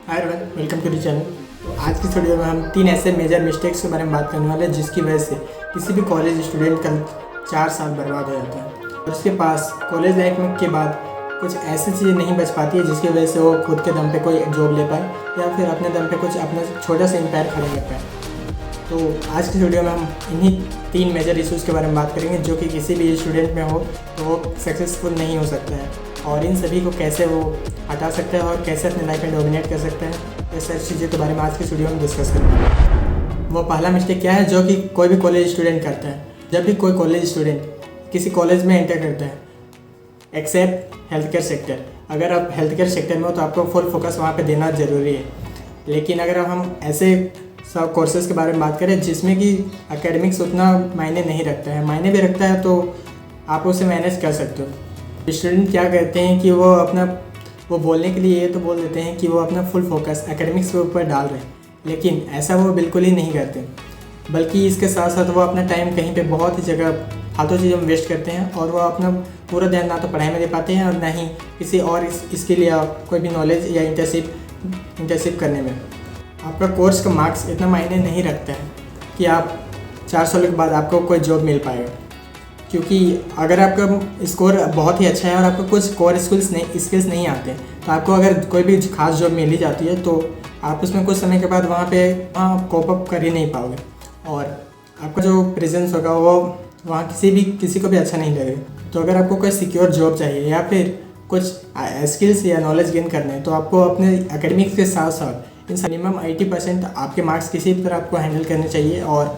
Hi everyone, welcome to the channel. तो आज की वीडियो में हम 3 ऐसे मेजर मिस्टेक्स के बारे में बात करने वाले हैं जिसकी वजह से किसी भी कॉलेज स्टूडेंट का 4 साल बर्बाद हो जाता है और उसके पास कॉलेज लाइफ में के बाद कुछ ऐसी चीज़ें नहीं बच पाती है जिसकी वजह से वो खुद के दम पे कोई जॉब ले पाए या फिर अपने दम पे कुछ अपना छोटा सा एम्पायर खड़ा कर पाए। तो आज की वीडियो में हम इन्हीं 3 मेजर इश्यूज़ के बारे में बात करेंगे जो कि किसी भी स्टूडेंट में हो तो वो सक्सेसफुल नहीं हो सकता है और इन सभी को कैसे वो हटा सकते हैं और कैसे अपने लाइफ में डोमिनेट कर सकते हैं, ये सारी चीज़ों के बारे में आज की वीडियो में डिस्कस करेंगे। वो पहला मिस्टेक क्या है जो कि कोई भी कॉलेज स्टूडेंट करता है। जब भी कोई कॉलेज स्टूडेंट किसी कॉलेज में एंटर करता है, एक्सेप्ट हेल्थ केयर सेक्टर, अगर आप हेल्थ केयर सेक्टर में हो तो आपको फुल फोकस वहाँ पे देना ज़रूरी है। लेकिन अगर हम ऐसे सब कोर्सेज़ के बारे में बात करें जिसमें कि एकेडमिक्स उतना मायने नहीं रखता है, मायने भी रखता है तो आप उसे मैनेज कर सकते हो। स्टूडेंट क्या कहते हैं कि वो बोलने के लिए ये तो बोल देते हैं कि वो अपना फुल फोकस एकेडमिक्स के ऊपर डाल रहे हैं, लेकिन ऐसा वो बिल्कुल ही नहीं करते, बल्कि इसके साथ साथ वो अपना टाइम कहीं पे बहुत ही जगह फालतू चीज़ों में वेस्ट करते हैं और वो अपना पूरा ध्यान ना तो पढ़ाई में दे पाते हैं और ना ही किसी और इसके लिए कोई भी नॉलेज या इंटर्नशिप करने में। आपका कोर्स का मार्क्स इतना मायने नहीं रखता है कि आप 4 साल के बाद आपको कोई जॉब मिल पाएगा, क्योंकि अगर आपका स्कोर बहुत ही अच्छा है और आपको कुछ कोर स्किल्स नहीं आते तो आपको अगर कोई भी खास जॉब मिल ही जाती है तो आप उसमें कुछ समय के बाद वहाँ कोप अप कर ही नहीं पाओगे और आपका जो प्रेजेंस होगा वो वहाँ किसी को भी अच्छा नहीं लगेगा। तो अगर आपको कोई सिक्योर जॉब चाहिए या फिर कुछ स्किल्स या नॉलेज गेन करना है तो आपको अपने एकेडमिक्स के साथ साथ इन मिनिमम 80% आपके मार्क्स किसी भी तरह आपको हैंडल करने चाहिए और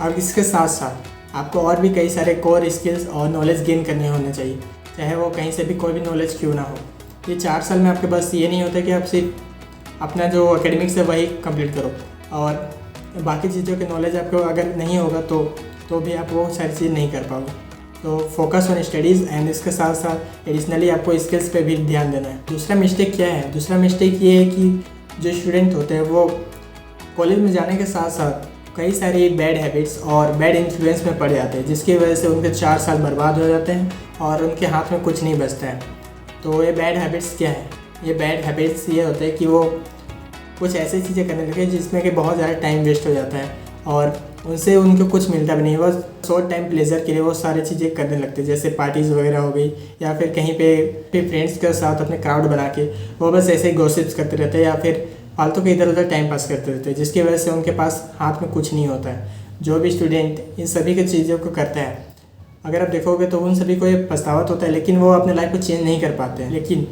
अब इसके साथ साथ आपको और भी कई सारे कोर स्किल्स और नॉलेज गेन करने होने चाहिए, चाहे वो कहीं से भी कोई भी नॉलेज क्यों ना हो। ये 4 साल में आपके पास ये नहीं होता कि आप सिर्फ अपना जो एकेडमिक्स है वही कंप्लीट करो और बाकी चीज़ों के नॉलेज आपको अगर नहीं होगा तो भी आप वो सारी चीज़ नहीं कर पाओगे। तो फोकस ऑन स्टडीज़ एंड इसके साथ साथ एडिशनली आपको स्किल्स पे भी ध्यान देना है। दूसरा मिस्टेक क्या है? दूसरा मिस्टेक ये है कि जो स्टूडेंट होते हैं वो कॉलेज में जाने के साथ साथ कई सारी बैड हैबिट्स और बैड इन्फ्लुएंस में पड़ जाते हैं जिसकी वजह से उनके 4 साल बर्बाद हो जाते हैं और उनके हाथ में कुछ नहीं बचता है। तो ये बैड हैबिट्स क्या है? ये बैड हैबिट्स ये होते हैं कि वो कुछ ऐसी चीज़ें करने लगे जिसमें कि बहुत ज़्यादा टाइम वेस्ट हो जाता है और उनसे उनको कुछ मिलता भी नहीं। वो शॉर्ट टाइम प्लेजर के लिए वो सारी चीज़ें करने लगते हैं, जैसे पार्टीज़ वगैरह हो गई या फिर कहीं पे फ्रेंड्स के साथ अपने क्राउड बना के वो बस ऐसे ही गॉसिप्स करते रहते हैं या फिर फालतू के इधर उधर टाइम पास करते रहते हैं, जिसकी वजह से उनके पास हाथ में कुछ नहीं होता है। जो भी स्टूडेंट इन सभी की चीज़ों को करता है, अगर आप देखोगे तो उन सभी को ये पछतावा होता है, लेकिन वो अपने लाइफ को चेंज नहीं कर पाते हैं। लेकिन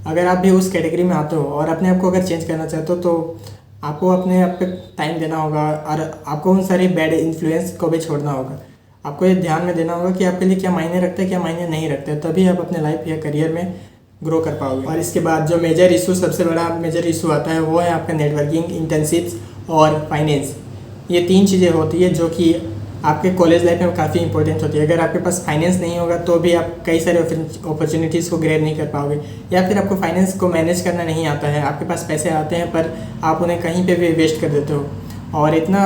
अगर आप भी उस कैटेगरी में आते हो और अपने आप को अगर चेंज करना चाहते हो तो आपको अपने आप पे टाइम देना होगा और आपको उन सारी बैड इन्फ्लुएंस को भी छोड़ना होगा। आपको ये ध्यान में देना होगा कि आपके लिए क्या मायने रखता है, क्या मायने नहीं रखता है, तभी आप अपने लाइफ या करियर में ग्रो कर पाओगे। और इसके बाद जो मेजर इशू, सबसे बड़ा मेजर इशू आता है वो है आपका नेटवर्किंग, इंटर्नशिप्स और फाइनेंस। ये 3 चीज़ें होती है जो कि आपके कॉलेज लाइफ में काफ़ी इंपॉर्टेंट होती है। अगर आपके पास फाइनेंस नहीं होगा तो भी आप कई सारे अपॉर्चुनिटीज़ को ग्रैब नहीं कर पाओगे, या फिर आपको फाइनेंस को मैनेज करना नहीं आता है, आपके पास पैसे आते हैं पर आप उन्हें कहीं पे भी वेस्ट कर देते हो और इतना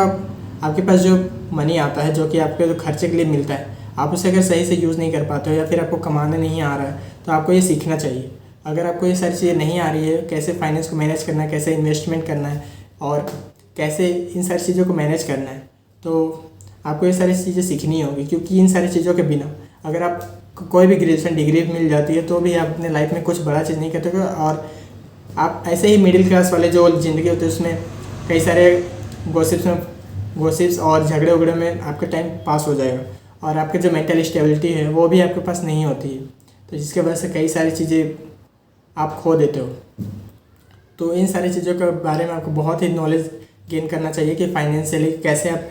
आपके पास जो मनी आता है जो कि आपके जो खर्चे के लिए मिलता है आप उसे अगर सही से यूज़ नहीं कर पाते हो या फिर आपको कमाने नहीं आ रहा है तो आपको ये सीखना चाहिए। अगर आपको ये सारी चीज़ें नहीं आ रही है, कैसे फाइनेंस को मैनेज करना है, कैसे इन्वेस्टमेंट करना है और कैसे इन सारी चीज़ों को मैनेज करना है, तो आपको ये सारी चीज़ें सीखनी होगी। क्योंकि इन सारी चीज़ों के बिना अगर आप कोई भी ग्रेजुएशन डिग्री मिल जाती है तो भी आप अपने लाइफ में कुछ बड़ा चीज़ नहीं करते हो और आप ऐसे ही मिडिल क्लास वाले जो ज़िंदगी होती है उसमें कई सारे गॉसिप्स और झगड़े उगड़े में आपका टाइम पास हो जाएगा और आपकी जो मेंटल स्टेबिलिटी है वो भी आपके पास नहीं होती है, तो जिसके वजह से कई सारी चीज़ें आप खो देते हो। तो इन सारी चीज़ों के बारे में आपको बहुत ही नॉलेज गेन करना चाहिए कि फाइनेंशियली कैसे आप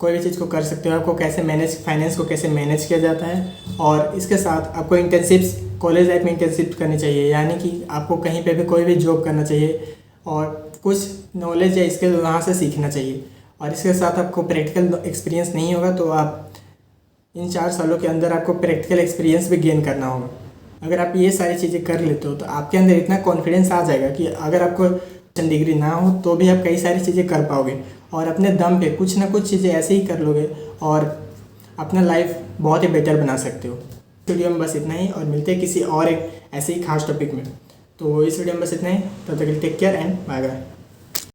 कोई भी चीज़ को कर सकते हो, आपको कैसे फाइनेंस को कैसे मैनेज किया जाता है। और इसके साथ आपको इंटर्नशिप्स, कॉलेज लाइफ में इंटर्नशिप करनी चाहिए, यानी कि आपको कहीं पे भी कोई भी जॉब करना चाहिए और कुछ नॉलेज या स्किल वहाँ से सीखना चाहिए। और इसके साथ आपको प्रैक्टिकल एक्सपीरियंस नहीं होगा तो आप इन 4 सालों के अंदर आपको प्रैक्टिकल एक्सपीरियंस भी गेन करना होगा। अगर आप ये सारी चीज़ें कर लेते हो तो आपके अंदर इतना कॉन्फिडेंस आ जाएगा कि अगर आपको डिग्री ना हो तो भी आप कई सारी चीज़ें कर पाओगे और अपने दम पे कुछ ना कुछ चीज़ें ऐसे ही कर लोगे और अपना लाइफ बहुत ही बेटर बना सकते हो। वीडियो में बस इतना ही और मिलते हैं किसी और एक ऐसे ही खास टॉपिक में। तो इस वीडियो में बस इतना ही, तब तक take care and bye bye.